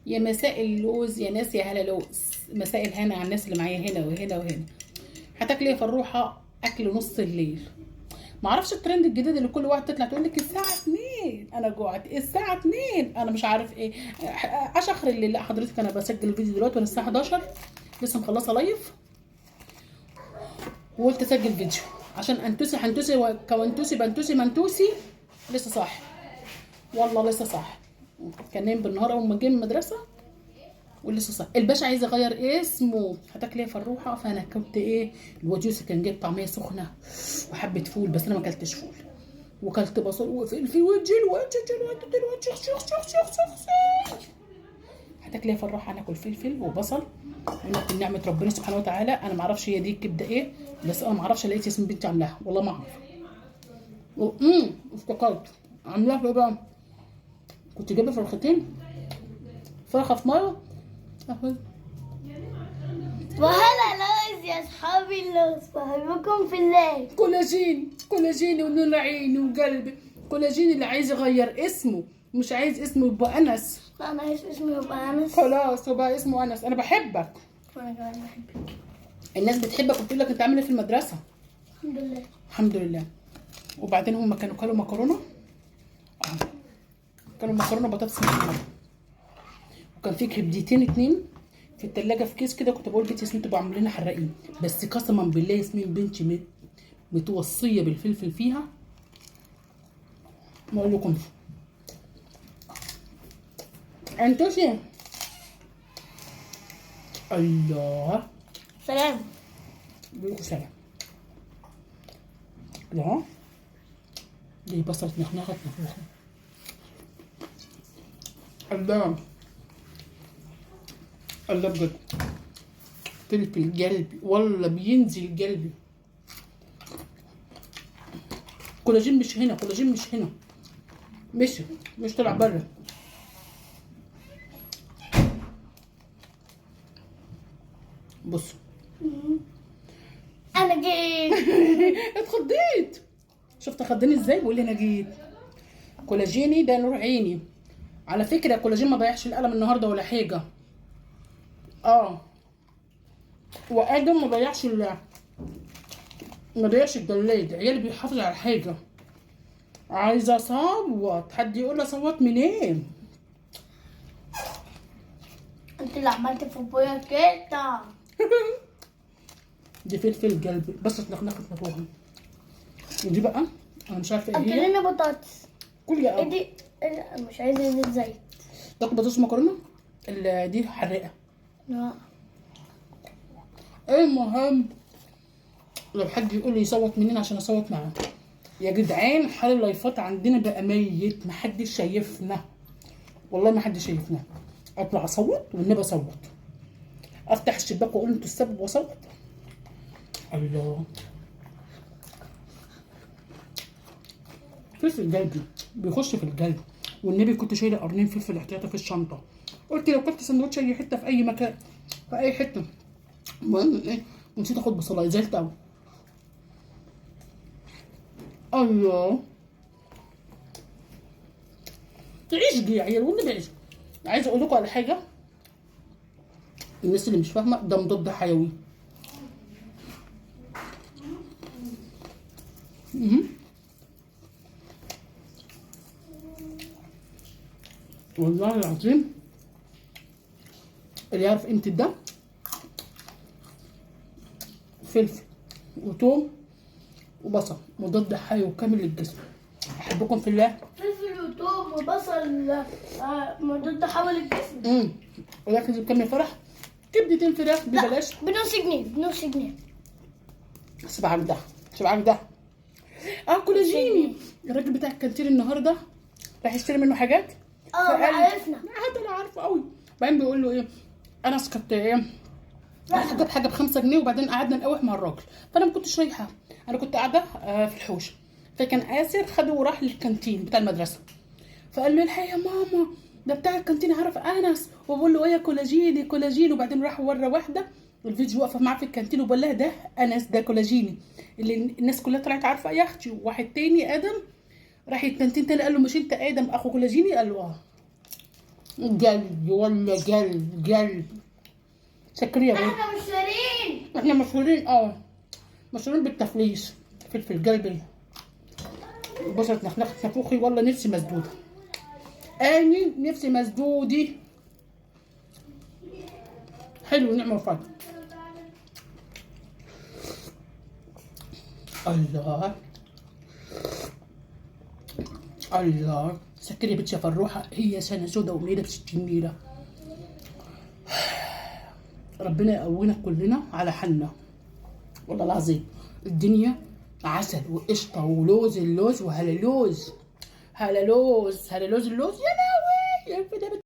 يا مساء اللوز يا ناس، يا هلا لوز. مساء الهنا على الناس اللي معايا هنا وهنا وهنا. هتاكلي يا فروحه اكل نص الليل؟ ما اعرفش الترند الجديد اللي كل واحد تطلع تقول لك الساعه 2 انا جوعت، الساعه 2 انا مش عارف ايه، عشان اخر الليل. لا حضرتك انا بسجل الفيديو دلوقتي وانا الساعه 11 لسه مخلصه لايف، وقلت اسجل فيديو عشان انتوسي حنتوسي وكونتوسي بنتوسي منتوسي لسه صاحي، والله لسه صاحي. كان نايم بالنهار اول ما جه من المدرسه ولسه صح. الباشا عايز يغير اسمه، هتاكل ايه فروحه؟ فانا كنت ايه، الواد يوسف كان جايب طعميه سخنه وحبه فول، بس انا ما اكلتش فول، وكلت بصل وفلفل وجه الواد شخ شخ شخ شخ شخ. هتاكل ايه فروحه؟ هناكل فلفل وبصل وناكل نعمه ربنا سبحانه وتعالى. انا ما اعرفش هي دي الكبده ايه، بس انا ما اعرفش، لقيت ياسمين بنتي عاملاها والله ما اعرف. افتكرت عاملاها ايه بقى، كنت جايبه فرختين، فرخه في ميه. وهلا لوز يا اصحابي، اللوز بحبكم في الله. كولاجين، كولاجين ونور عيني وقلبي. كولاجين اللي عايز يغير اسمه، مش عايز اسمه يبقى انس. انا عايز اسمي يبقى انس. خلاص هو بقى اسمه انس. انا بحبك، وانا كمان بحبك. الناس بتحبك وبتقول لك انت عامل ايه في المدرسه. الحمد لله. الحمد لله. وبعدين هم كانوا كلوا مكرونه، كانوا مكرونه بطاطس محمره، وكان في كبدتين اتنين في التلاجة في كيس كده. كنت بقول بنتي ياسمين تبقى عاملين لنا حراقين، بس قسما بالله ياسمين بنتي متوصيه بالفلفل فيها ما اقول لكمش. انتوشي الله. سلام. بيقولوا سلام. لا دي بصلة نخنخة نفوخة. الله الله بجد، فلفل قلبي والله بينزل قلبي. كولاجين مش هنا، كولاجين مش هنا، مش طلع بره. بصوا انا جيت. اتخضيت، شفت خضني ازاي؟ بقول لي انا جيت. كولاجيني ده نور عيني على فكره. كولاجين ما ضيعش القلم النهارده ولا حاجه. وادم ما ضيعش ما ضيعش الجلاد. عيالي بيحافظ على حاجه. عايزه اصوت، حد يقول لي اصوت منين؟ انت اللي عملت في ابويا كده. دي فلفل قلبي بس اتنخنخت نفوها. ودي بقى انا مش عارفه ايه هي. اكلنا بطاطس. كل يا ايه دي؟ لا مش عايزه زيت زيت. تاكل بطاطس مكرونه، دي حراقه. لا. المهم لو حد يقول لي يصوت منين عشان اصوت معاه. يا جدعان حال اللايفات عندنا بقى ميت، محدش شايفنا، والله ما حد شايفنا. اطلع اصوت والنبي اصوت، افتح الشباك واقول انتوا السبب واصوت. الله فلفل قلبي بيخش في القلب، والنبي كنت شايله قرنين فلفل احتياطي في الشنطه. قلت لو كلت سندوتش اي حته في اي مكان في اي حته. المهم ايه، ونسيت اخد بصلايه زعلت قوي. الله تعيش دي يا عيال والنبي عيش. عايزه اقول لكم على حاجه، الناس اللي مش فاهمه ده مضاد حيوي. والله العظيم اللي يعرف قيمه ده، فلفل وثوم وبصل مضاد حيوي كامل للجسم. احبكم في الله. فلفل وثوم وبصل مضاد حول الجسم. ولكن بكمل فرح كبدتين فراخ ببلاش بنص جنيه، بنص جنيه. سيبعك ده، سيبعك ده. كولاجيني الراجل بتاع الكانتين النهارده راح يشتري منه حاجات. عرفنا. هذا انا عارفه قوي. بعدين بيقول له ايه، انا كنت ايه راح جاب حاجه ب5 جنيه، وبعدين قعدنا نقاوح مع الراجل، فانا ما كنتش رايحه، انا كنت قاعده في الحوش. فكان آسر خده وراح للكانتين بتاع المدرسه، فقال له الحقيقه يا ماما ده بتاع الكانتين عرف انس، وبقول له ايه كولاجيني كولاجين. وبعدين راح ورا واحده الفيديو واقفه معاه في الكانتين وبقول لها ده انس ده كولاجيني اللي الناس كلها طلعت عارفه يا اختي. واحد تاني ادم راح الكانتين تاني قال له مش انت ادم اخو كولاجيني؟ قال له اه. قلب ولا قلب قلب. سكري يا بنت. احنا مشهورين. احنا مشهورين مشهورين بالتفليس. فلفل قلبي، بصرة نخنخة نفوخي، والله نفسي مسدودة. اني نفسي مسدودي. حلو نعمة وفضل. الله الله. سكري يا بنت يا فروحة، هي سنة سودة ومنيلة بستين نيلة. ربنا يقوينا كلنا على حالنا، والله العظيم. الدنيا عسل وقشطة ولوز اللوز وهلالوز. هلالوز اللوز يا لهوي.